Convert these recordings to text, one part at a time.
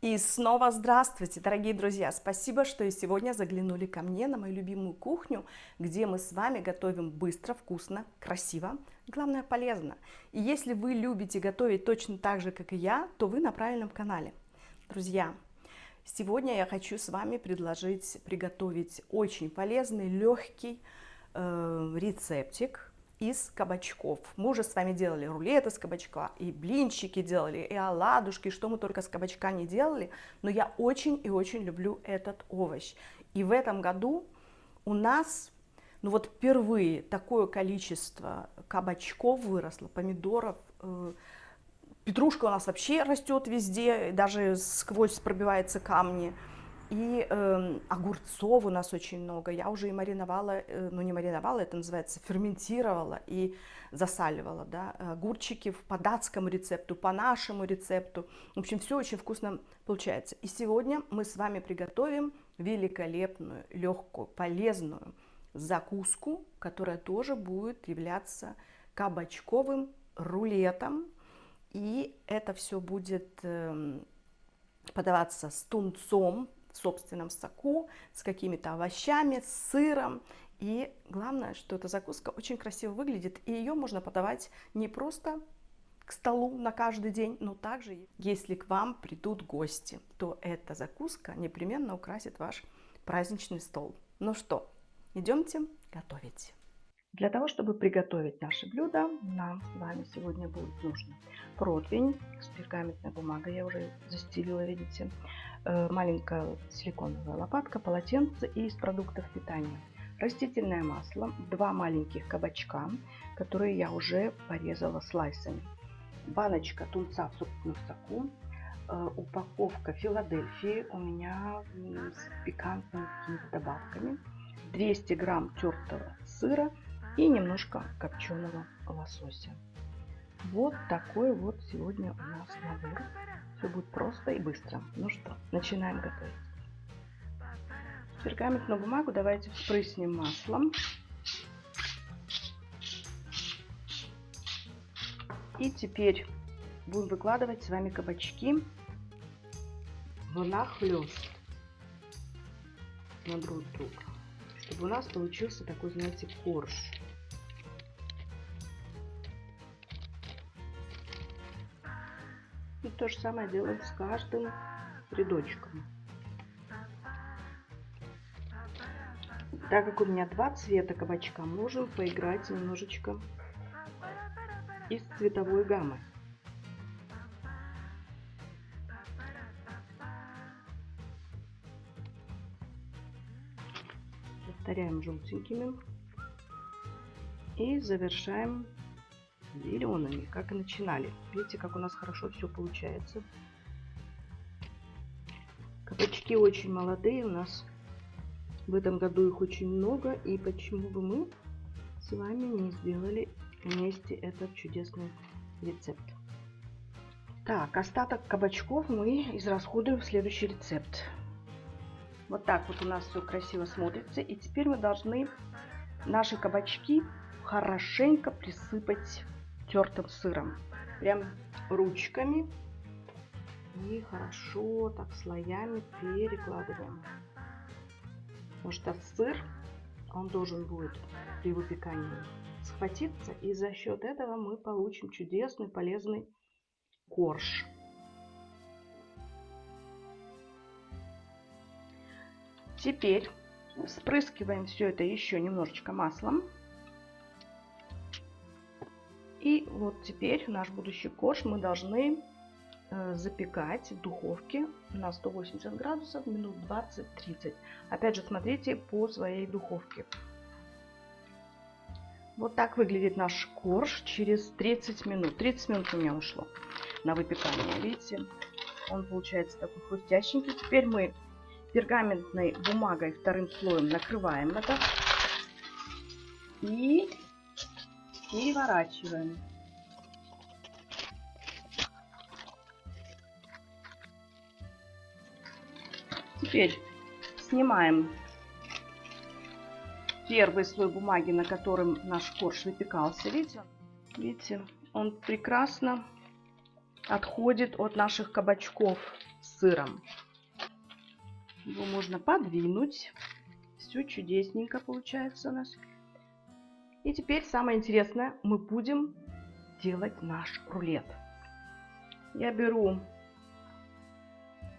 И снова здравствуйте, дорогие друзья! Спасибо, что и сегодня заглянули ко мне на мою любимую кухню, где мы с вами готовим быстро, вкусно, красиво, главное полезно. И если вы любите готовить точно так же, как и я, то вы на правильном канале. Друзья, сегодня я хочу с вами предложить приготовить очень полезный, легкий рецептик из кабачков. Мы уже с вами делали рулет из кабачка, и блинчики делали, и оладушки, что мы только с кабачка не делали, но я очень и очень люблю этот овощ. И в этом году у нас, ну вот впервые такое количество кабачков выросло, помидоров, петрушка у нас вообще растет везде, даже сквозь пробиваются камни. И огурцов у нас очень много. Я уже и мариновала, ну не мариновала, это называется ферментировала и засаливала, да, огурчики по датскому рецепту, по нашему рецепту. В общем, все очень вкусно получается. И сегодня мы с вами приготовим великолепную, легкую, полезную закуску, которая тоже будет являться кабачковым рулетом. И это все будет подаваться с тунцом в собственном соку, с какими-то овощами, с сыром. И главное, что эта закуска очень красиво выглядит, и ее можно подавать не просто к столу на каждый день, но также, если к вам придут гости, то эта закуска непременно украсит ваш праздничный стол. Ну что, идемте готовить. Для того, чтобы приготовить наше блюдо, нам с вами сегодня будет нужно противень с пергаментной бумагой, я уже застелила, видите, маленькая силиконовая лопатка, полотенце и из продуктов питания. Растительное масло, 2 маленьких кабачка, которые я уже порезала слайсами, баночка тунца в собственном соку, упаковка Филадельфии у меня с пикантными какими-то добавками, 200 грамм тертого сыра и немножко копченого лосося. Вот такой вот сегодня у нас набор. Все будет просто и быстро. Ну что, начинаем готовить. Пергаментную бумагу давайте вспрыснем маслом. И теперь будем выкладывать с вами кабачки внахлёст на друг друга, чтобы у нас получился такой, знаете, корж. И то же самое делаем с каждым рядочком. Так как у меня 2 цвета кабачка, можем поиграть немножечко из цветовой гаммы. Повторяем желтенькими и завершаем зелеными, как и начинали. Видите, как у нас хорошо все получается. Кабачки очень молодые, у нас в этом году их очень много, и почему бы мы с вами не сделали вместе этот чудесный рецепт. Так, остаток кабачков мы израсходуем в следующий рецепт. Вот так вот у нас все красиво смотрится, и теперь мы должны наши кабачки хорошенько присыпать тертым сыром, прям ручками, и хорошо так слоями перекладываем, потому что сыр, он должен будет при выпекании схватиться, и за счет этого мы получим чудесный полезный корж. Теперь вспрыскиваем все это еще немножечко маслом. И вот теперь наш будущий корж мы должны запекать в духовке на 180 градусов минут 20-30. Опять же, смотрите по своей духовке. Вот так выглядит наш корж через 30 минут. 30 минут у меня ушло на выпекание. Видите, он получается такой хрустященький. Теперь мы пергаментной бумагой вторым слоем накрываем это и переворачиваем. Теперь снимаем первый слой бумаги, на котором наш корж выпекался. Видите, он прекрасно отходит от наших кабачков сыром. Его можно подвинуть. Все чудесненько получается у нас. И теперь самое интересное, мы будем делать наш рулет. Я беру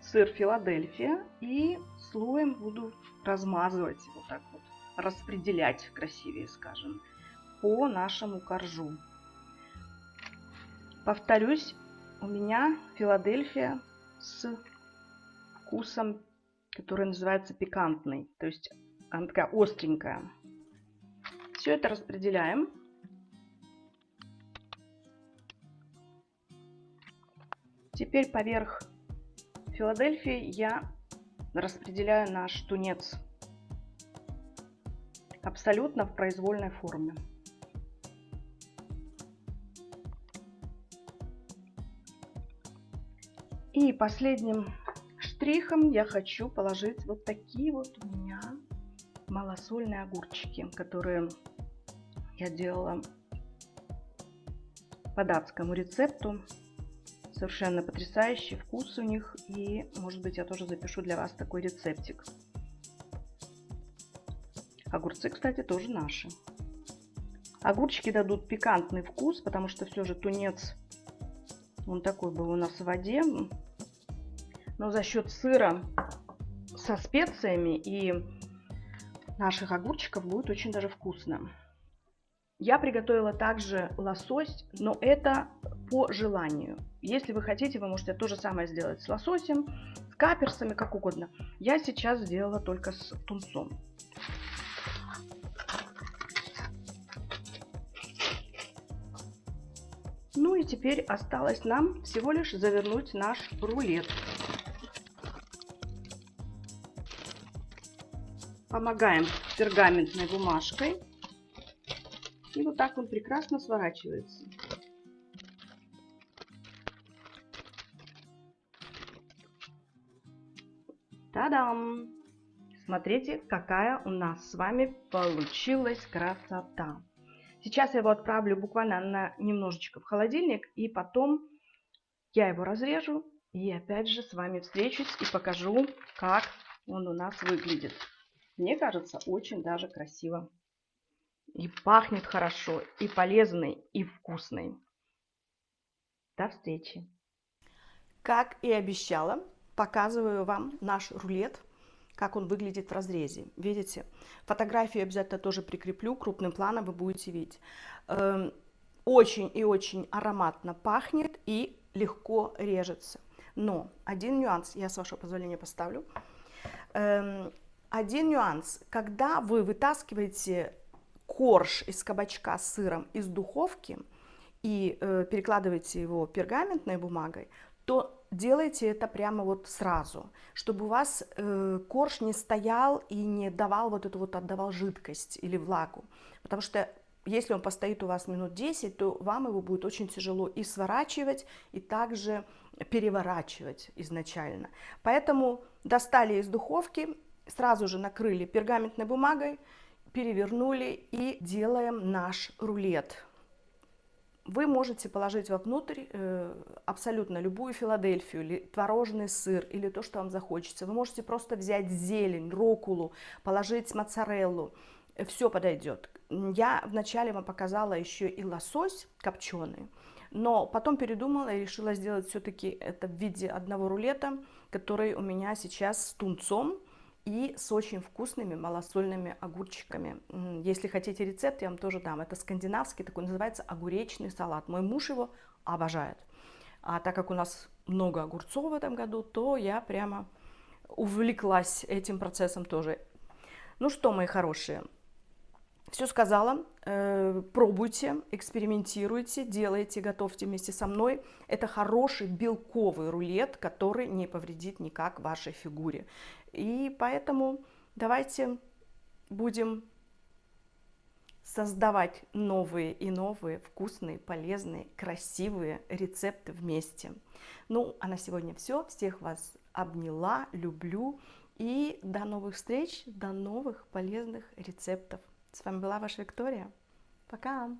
сыр Филадельфия и слоем буду размазывать, вот так вот, распределять, красивее скажем, по нашему коржу. Повторюсь, у меня Филадельфия с вкусом, который называется пикантный, то есть она такая остренькая. Все это распределяем. Теперь поверх Филадельфии я распределяю наш тунец абсолютно в произвольной форме. И последним штрихом я хочу положить вот такие вот у меня малосольные огурчики, которые я делала по датскому рецепту. Совершенно потрясающий вкус у них. И, может быть, я тоже запишу для вас такой рецептик. Огурцы, кстати, тоже наши. Огурчики дадут пикантный вкус, потому что все же тунец, он такой был у нас в воде. Но за счет сыра со специями и наших огурчиков будет очень даже вкусно. Я приготовила также лосось, но это по желанию. Если вы хотите, вы можете то же самое сделать с лососем, с каперсами, как угодно. Я сейчас сделала только с тунцом. Ну и теперь осталось нам всего лишь завернуть наш рулет. Помогаем пергаментной бумажкой. И вот так он прекрасно сворачивается. Та-дам! Смотрите, какая у нас с вами получилась красота. Сейчас я его отправлю буквально на немножечко в холодильник. И потом я его разрежу. И опять же с вами встречусь и покажу, как он у нас выглядит. Мне кажется, очень даже красиво. И пахнет хорошо, и полезный, и вкусный. До встречи. Как и обещала, показываю вам наш рулет, как он выглядит в разрезе. Видите? Фотографию обязательно тоже прикреплю, крупным планом вы будете видеть. Очень и очень ароматно пахнет и легко режется. Но один нюанс, я с вашего позволения поставлю. Один нюанс, когда вы вытаскиваете корж из кабачка с сыром из духовки и перекладываете его пергаментной бумагой, то делайте это прямо вот сразу, чтобы у вас корж не стоял и не давал вот эту вот, отдавал жидкость или влагу. Потому что если он постоит у вас минут 10, то вам его будет очень тяжело и сворачивать, и также переворачивать изначально. Поэтому достали из духовки, сразу же накрыли пергаментной бумагой, перевернули и делаем наш рулет. Вы можете положить вовнутрь абсолютно любую Филадельфию, или творожный сыр, или то, что вам захочется. Вы можете просто взять зелень, рукколу, положить моцареллу. Все подойдет. Я вначале вам показала еще и лосось копченый, но потом передумала и решила сделать все-таки это в виде одного рулета, который у меня сейчас с тунцом и с очень вкусными малосольными огурчиками. Если хотите рецепт, я вам тоже дам. Это скандинавский, такой называется огуречный салат. Мой муж его обожает. А так как у нас много огурцов в этом году, то я прямо увлеклась этим процессом тоже. Ну что, мои хорошие, все сказала. Пробуйте, экспериментируйте, делайте, готовьте вместе со мной. Это хороший белковый рулет, который не повредит никак вашей фигуре. И поэтому давайте будем создавать новые и новые вкусные, полезные, красивые рецепты вместе. Ну, а на сегодня все. Всех вас обняла, люблю. И до новых встреч, до новых полезных рецептов. С вами была ваша Виктория. Пока!